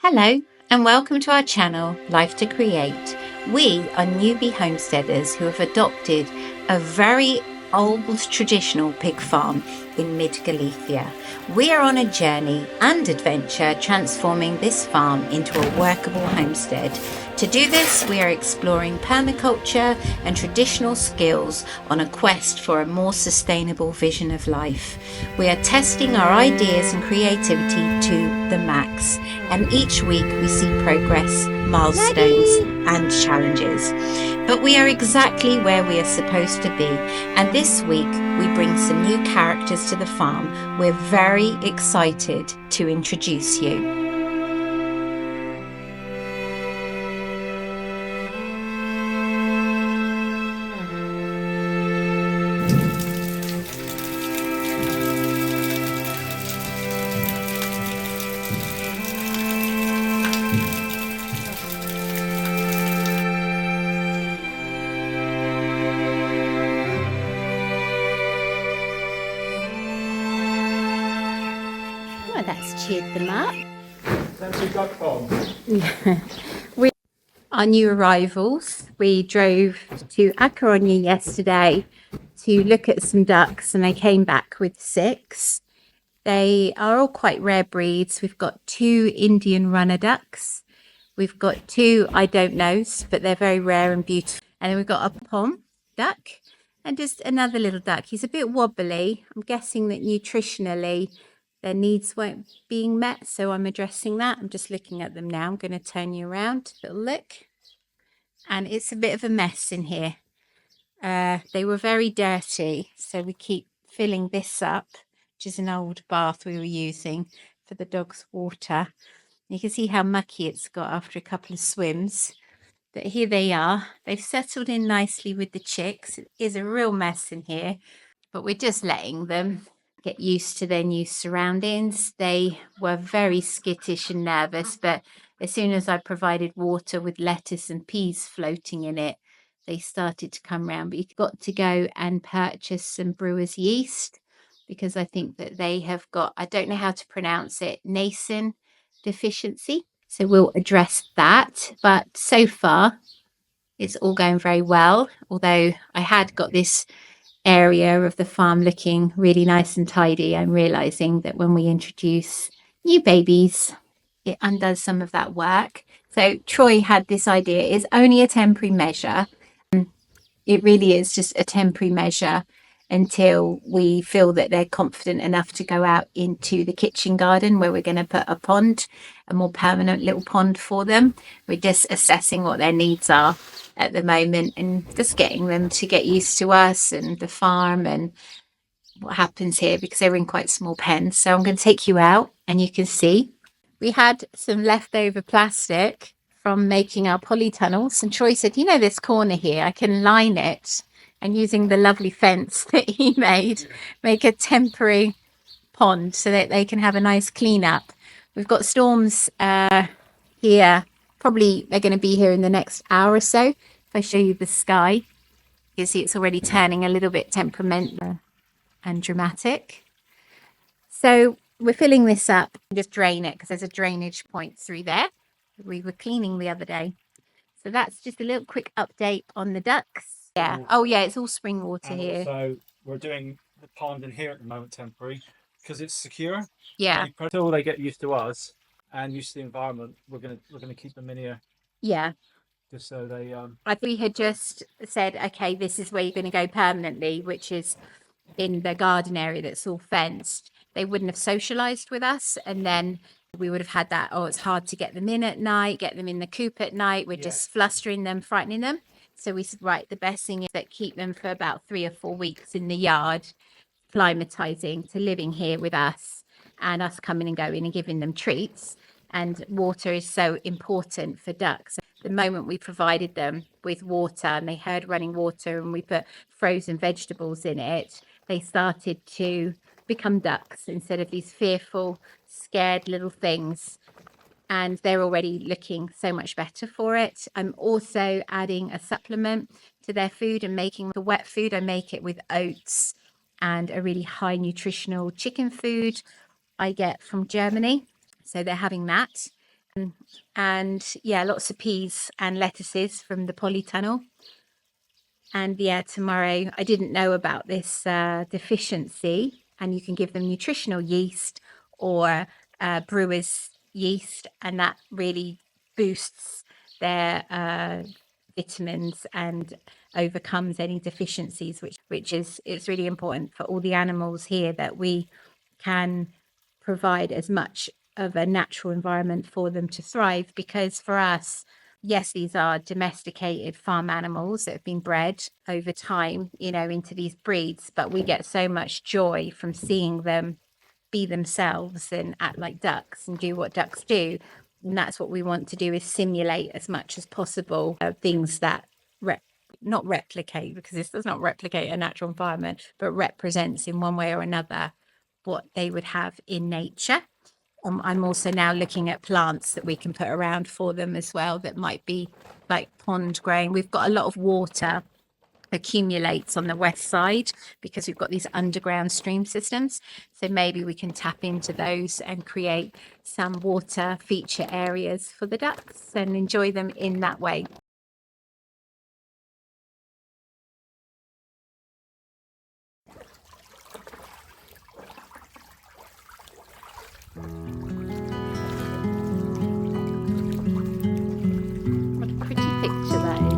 Hello and welcome to our channel, Life to Create. We are newbie homesteaders who have adopted a very old traditional pig farm in mid-Galicia. We are on a journey and adventure transforming this farm into a workable homestead. To do this, we are exploring permaculture and traditional skills on a quest for a more sustainable vision of life. We are testing our ideas and creativity to the max, and each week we see progress, milestones and challenges. But we are exactly where we are supposed to be, and this week we bring some new characters to the farm. We're very excited to introduce you. Well, that's cheered them up. Our new arrivals. We drove to A Coruña yesterday to look at some ducks, and they came back with 6. They are all quite rare breeds. We've got 2 Indian runner ducks. We've got 2 I don't knows, but they're very rare and beautiful. And then we've got a pom duck and just another little duck. He's a bit wobbly. I'm guessing that nutritionally their needs weren't being met, so I'm addressing that. I'm just looking at them now. I'm going to turn you around, little look. And it's a bit of a mess in here. They were very dirty, so we keep filling this up, which is an old bath we were using for the dog's water. You can see how mucky it's got after a couple of swims. But here they are. They've settled in nicely with the chicks. It is a real mess in here, but we're just letting them get used to their new surroundings. They were very skittish and nervous, but as soon as I provided water with lettuce and peas floating in it, they started to come round. But you've got to go and purchase some brewer's yeast, because I think that they have got, I don't know how to pronounce it, nascent deficiency. So we'll address that. But so far, it's all going very well. Although I had got this area of the farm looking really nice and tidy, I'm realizing that when we introduce new babies, it undoes some of that work. So Troy had this idea. It's only a temporary measure. It really is just a temporary measure until we feel that they're confident enough to go out into the kitchen garden, where we're going to put a pond, a more permanent little pond for them. We're just assessing what their needs are at the moment and just getting them to get used to us and the farm and what happens here, because they're in quite small pens. So I'm going to take you out and you can see we had some leftover plastic from making our polytunnels, and Troy said, you know, this corner here, I can line it, and using the lovely fence that he made, make a temporary pond so that they can have a nice clean up. We've got storms here. Probably they're going to be here in the next hour or so. If I show you the sky, you can see it's already turning a little bit temperamental and dramatic. So we're filling this up and just drain it, because there's a drainage point through there. We were cleaning the other day. So that's just a little quick update on the ducks. Yeah. Oh yeah, it's all spring water here. So we're doing the pond in here at the moment temporary, because it's secure. Yeah. Until they get used to us and used to the environment, we're gonna keep them in here. Yeah. Just so they I think we had just said, okay, this is where you're going to go permanently, which is in the garden area that's all fenced. They wouldn't have socialized with us, and then we would have had that, oh, it's hard to get them in at night, get them in the coop at night. We're just flustering them, frightening them. So we said, right, the best thing is that keep them for about 3 or 4 weeks in the yard, climatizing to living here with us, and us coming and going and giving them treats. And water is so important for ducks. The moment we provided them with water and they heard running water and we put frozen vegetables in it, they started to become ducks instead of these fearful, scared little things. And they're already looking so much better for it. I'm also adding a supplement to their food and making the wet food. I make it with oats and a really high nutritional chicken food I get from Germany. So they're having that. And yeah, lots of peas and lettuces from the polytunnel. And yeah, tomorrow, I didn't know about this deficiency, and you can give them nutritional yeast or brewer's yeast, and that really boosts their vitamins and overcomes any deficiencies, which is it's really important for all the animals here that we can provide as much of a natural environment for them to thrive. Because for us, yes, these are domesticated farm animals that have been bred over time, you know, into these breeds, but we get so much joy from seeing them be themselves and act like ducks and do what ducks do. And that's what we want to do, is simulate as much as possible things that not replicate, because this does not replicate a natural environment, but represents in one way or another what they would have in nature. I'm also now looking at plants that we can put around for them as well, that might be like pond growing. We've got a lot of water accumulates on the west side because we've got these underground stream systems, so maybe we can tap into those and create some water feature areas for the ducks and enjoy them in that way. What a pretty picture that is.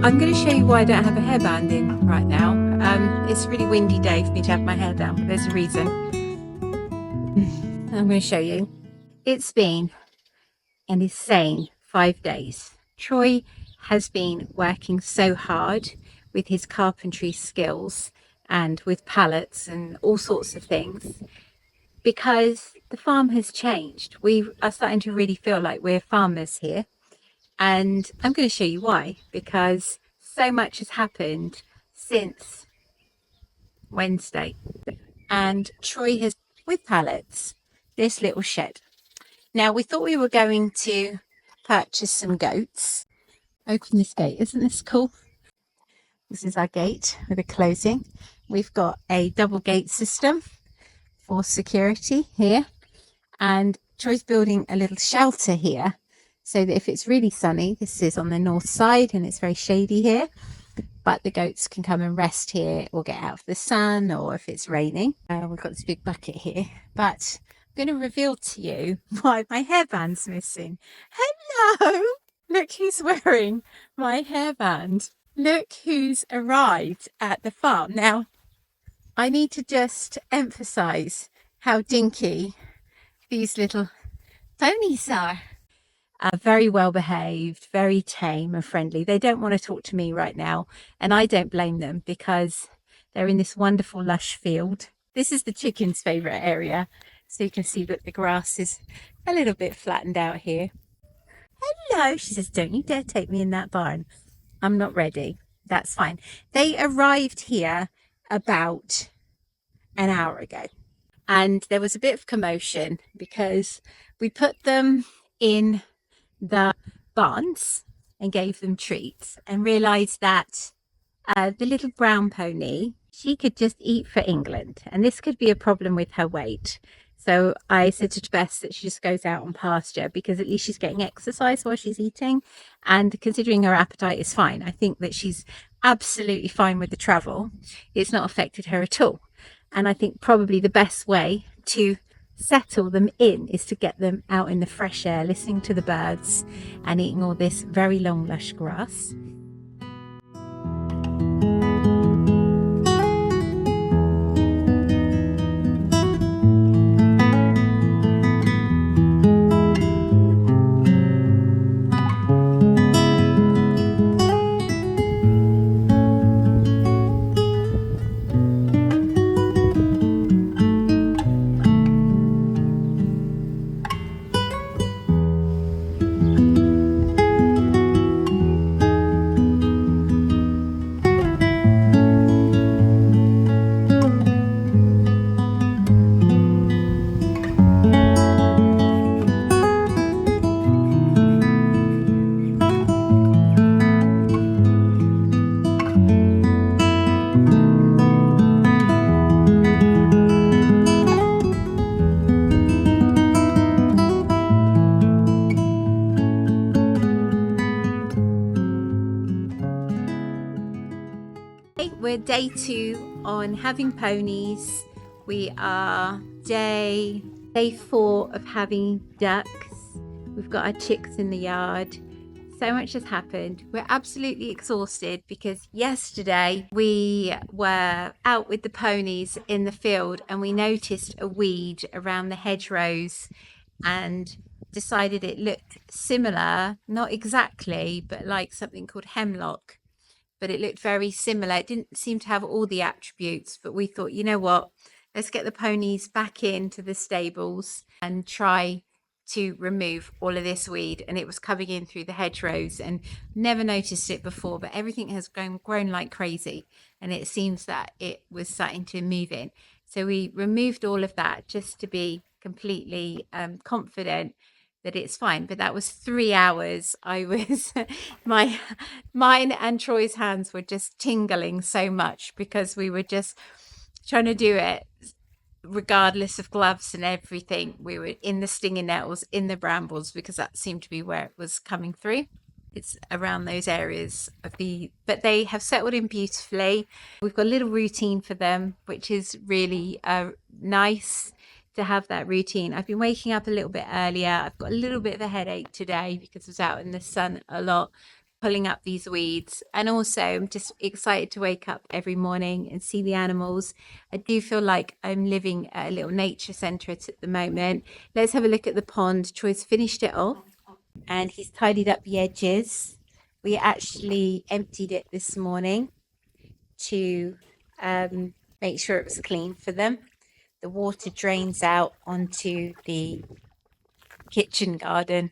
I'm going to show you why I don't have a hairband in right now. It's a really windy day for me to have my hair down, but there's a reason. I'm going to show you. It's been an insane 5 days. Troy has been working so hard with his carpentry skills and with pallets and all sorts of things, because the farm has changed. We are starting to really feel like we're farmers here. And I'm going to show you why, because so much has happened since Wednesday. And Troy has, with pallets, this little shed. Now, we thought we were going to purchase some goats. Open this gate. Isn't this cool? This is our gate with a closing. We've got a double gate system for security here. And Troy's building a little shelter here, so that if it's really sunny, this is on the north side and it's very shady here, but the goats can come and rest here or get out of the sun, or if it's raining. We've got this big bucket here, but I'm going to reveal to you why my hairband's missing. Hello! Look who's wearing my hairband. Look who's arrived at the farm. Now, I need to just emphasize how dinky these little ponies are. Very well behaved, very tame and friendly. They don't want to talk to me right now, and I don't blame them, because they're in this wonderful lush field. This is the chickens' favourite area, so you can see that the grass is a little bit flattened out here. Hello, she says, don't you dare take me in that barn. I'm not ready. That's fine. They arrived here about an hour ago, and there was a bit of commotion because we put them in the advance and gave them treats and realized that the little brown pony, she could just eat for England, and this could be a problem with her weight. So I said to Bess that she just goes out on pasture, because at least she's getting exercise while she's eating. And considering her appetite is fine, I think that she's absolutely fine with the travel. It's not affected her at all. And I think probably the best way to settle them in is to get them out in the fresh air, listening to the birds and eating all this very long, lush grass. We're day 2 on having ponies. We are day 4 of having ducks. We've got our chicks in the yard. So much has happened. We're absolutely exhausted because yesterday we were out with the ponies in the field and we noticed a weed around the hedgerows and decided it looked similar, not exactly, but like something called hemlock. But it looked very similar. It didn't seem to have all the attributes, but we thought, you know what, let's get the ponies back into the stables and try to remove all of this weed. And it was coming in through the hedgerows, and never noticed it before, but everything has grown like crazy, and it seems that it was starting to move in. So we removed all of that just to be completely confident that it's fine. But that was 3 hours. I was mine and Troy's hands were just tingling so much because we were just trying to do it regardless of gloves and everything. We were in the stinging nettles, in the brambles, because that seemed to be where it was coming through. It's around those areas but they have settled in beautifully. We've got a little routine for them, which is really nice to have that routine. I've been waking up a little bit earlier. I've got a little bit of a headache today because I was out in the sun a lot pulling up these weeds, and also I'm just excited to wake up every morning and see the animals. I do feel like I'm living at a little nature centre at the moment. Let's have a look at the pond. Troy's finished it off and he's tidied up the edges. We actually emptied it this morning to make sure it was clean for them. The water drains out onto the kitchen garden,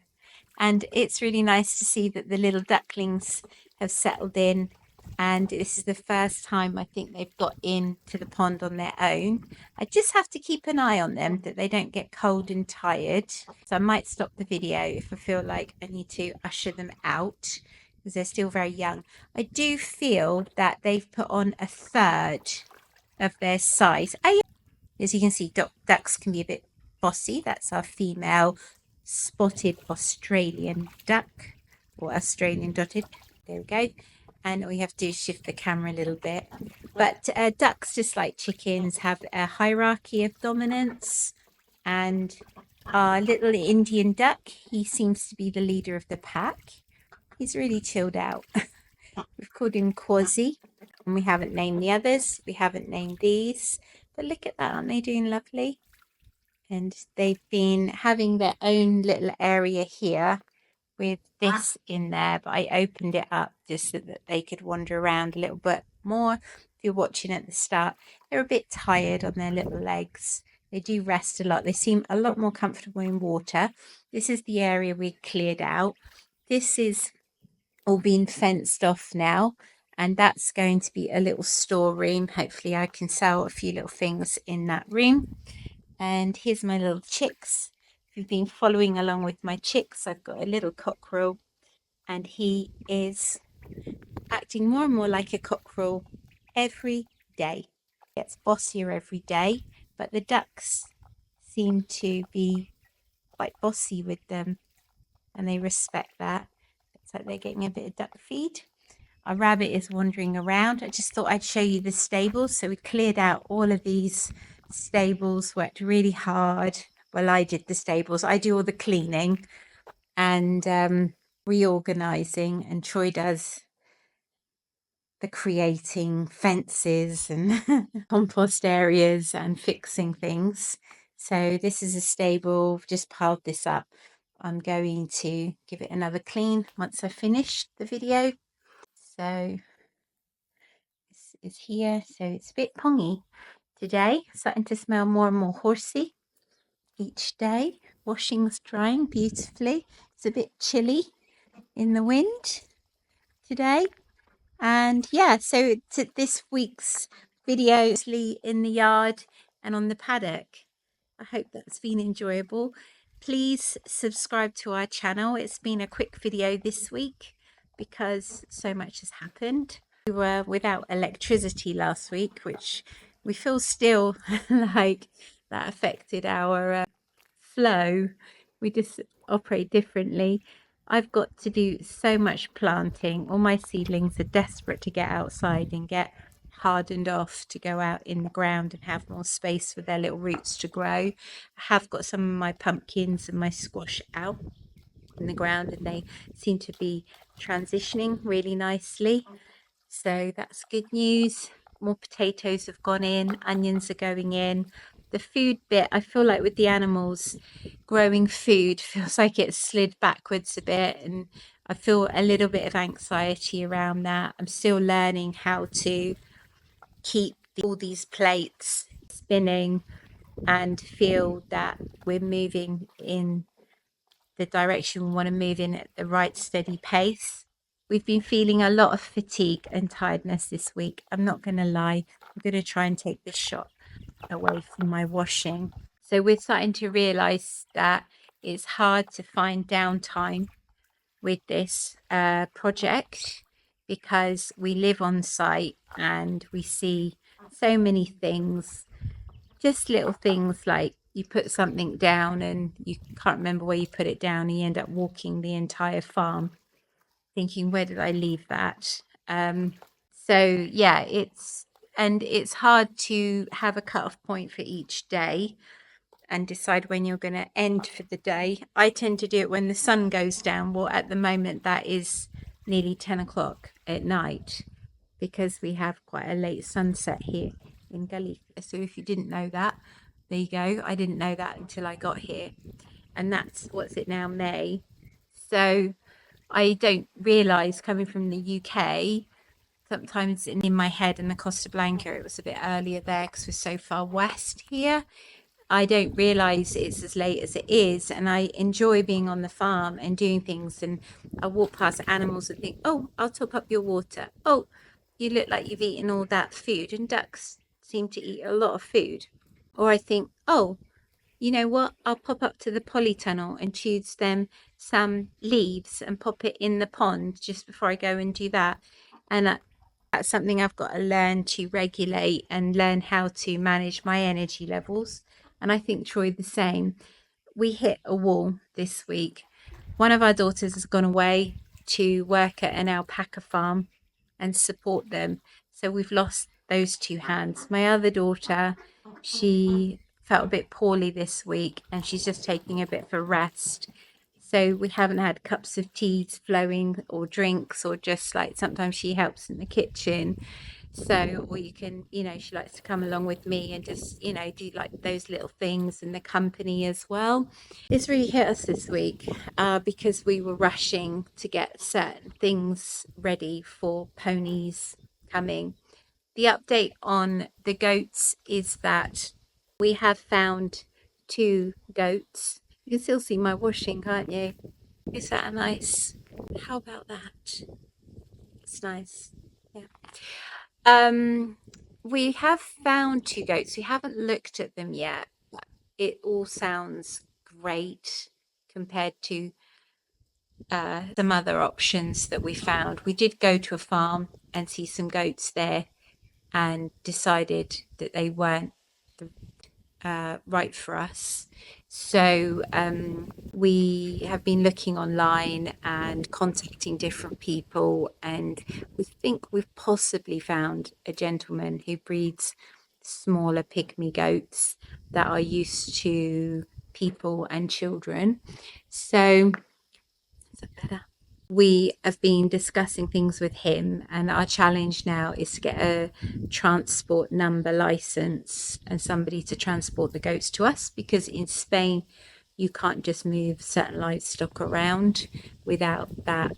and it's really nice to see that the little ducklings have settled in, and this is the first time I think they've got into the pond on their own. I just have to keep an eye on them that they don't get cold and tired, so I might stop the video if I feel like I need to usher them out because they're still very young. I do feel that they've put on a third of their size. As you can see, ducks can be a bit bossy. That's our female spotted Australian duck, or Australian dotted. There we go. And all you have to do is shift the camera a little bit. But ducks, just like chickens, have a hierarchy of dominance. And our little Indian duck, he seems to be the leader of the pack. He's really chilled out. We've called him Quasi, and we haven't named the others. We haven't named these. But look at that, aren't they doing lovely? And they've been having their own little area here with this in there, but I opened it up just so that they could wander around a little bit more. If you're watching at the start, they're a bit tired on their little legs. They do rest a lot. They seem a lot more comfortable in water. This is the area we cleared out. This is all been fenced off now, and that's going to be a little storeroom. Hopefully I can sell a few little things in that room. And here's my little chicks. If you've been following along with my chicks, I've got a little cockerel and he is acting more and more like a cockerel every day. Gets bossier every day, but the ducks seem to be quite bossy with them and they respect that. It's like they're getting a bit of duck feed. Our rabbit is wandering around. I just thought I'd show you the stables. So we cleared out all of these stables, worked really hard. Well, I did the stables. I do all the cleaning and reorganizing, and Troy does the creating fences and compost areas and fixing things. So this is a stable. I've just piled this up. I'm going to give it another clean once I've finished the video. So this is here. So it's a bit pongy today. Starting to smell more and more horsey each day. Washing's drying beautifully. It's a bit chilly in the wind today. And yeah, so this week's video is in the yard and on the paddock. I hope that's been enjoyable. Please subscribe to our channel. It's been a quick video this week because so much has happened. We were without electricity last week, which we feel still like that affected our flow. We just operate differently. I've got to do so much planting. All my seedlings are desperate to get outside and get hardened off to go out in the ground and have more space for their little roots to grow. I have got some of my pumpkins and my squash out in the ground and they seem to be transitioning really nicely. So that's good news. More potatoes have gone in, onions are going in. The food bit, I feel like with the animals, growing food feels like it's slid backwards a bit, and I feel a little bit of anxiety around that. I'm still learning how to keep all these plates spinning and feel that we're moving in the direction we want to move in at the right steady pace. We've been feeling a lot of fatigue and tiredness this week. I'm not going to lie. I'm going to try and take this shot away from my washing. So we're starting to realize that it's hard to find downtime with this project because we live on site and we see so many things, just little things like you put something down and you can't remember where you put it down and you end up walking the entire farm thinking, where did I leave that? So yeah, it's hard to have a cut-off point for each day and decide when you're going to end for the day. I tend to do it when the sun goes down. Well, at the moment that is nearly 10 o'clock at night because we have quite a late sunset here in Galicia. So if you didn't know that, there you go. I didn't know that until I got here. And that's, what's it now, May. So I don't realise, coming from the UK, sometimes in my head in the Costa Blanca, it was a bit earlier there because we're so far west here. I don't realise it's as late as it is, and I enjoy being on the farm and doing things. And I walk past animals and think, oh, I'll top up your water. Oh, you look like you've eaten all that food. And ducks seem to eat a lot of food. Or I think, oh, you know what? I'll pop up to the polytunnel and choose them some leaves and pop it in the pond just before I go and do that. And that's something I've got to learn to regulate and learn how to manage my energy levels. And I think Troy the same. We hit a wall this week. One of our daughters has gone away to work at an alpaca farm and support them. So we've lost those two hands. My other daughter, she felt a bit poorly this week and she's just taking a bit of a rest. So we haven't had cups of teas flowing or drinks, or just like sometimes she helps in the kitchen. So, or you can, she likes to come along with me and just, do like those little things in the company as well. It's really hit us this week because we were rushing to get certain things ready for ponies coming. The update on the goats is that we have found 2 goats. You can still see my washing, can't you? Is that nice? How about that? It's nice. Yeah. We have found 2 goats. We haven't looked at them yet. It all sounds great compared to some other options that we found. We did go to a farm and see some goats there and decided that they weren't right for us. So we have been looking online and contacting different people, and we think we've possibly found a gentleman who breeds smaller pygmy goats that are used to people and children. So is that better? We have been discussing things with him, and our challenge now is to get a transport number license and somebody to transport the goats to us, because in Spain you can't just move certain livestock around without that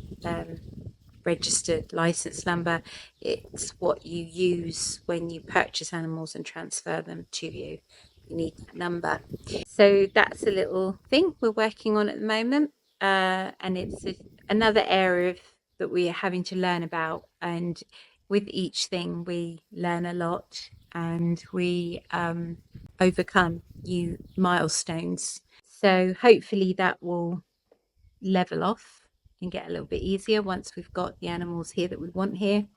registered license number. It's what you use when you purchase animals and transfer them to you. You need that number. So that's a little thing we're working on at the moment, and it's another area that we are having to learn about. And with each thing, we learn a lot, and we overcome new milestones. So hopefully that will level off and get a little bit easier once we've got the animals here that we want here.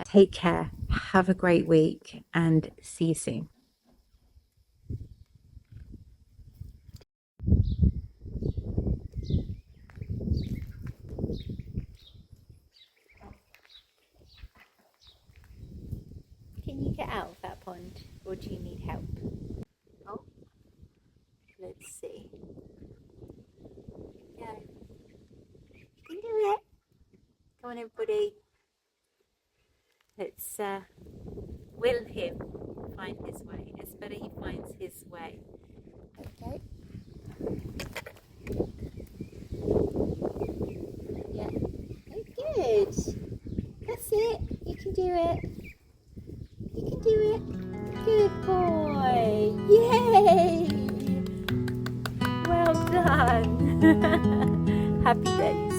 Take care, have a great week, and see you soon. Can you get out of that pond, or do you need help? Oh, let's see. Yeah, you can do it. Come on, everybody. Let's will him find his way. It's better he finds his way. Okay. Yeah. Oh, good. That's it. You can do it. You can do it. Good boy. Yay! Well done. Happy days.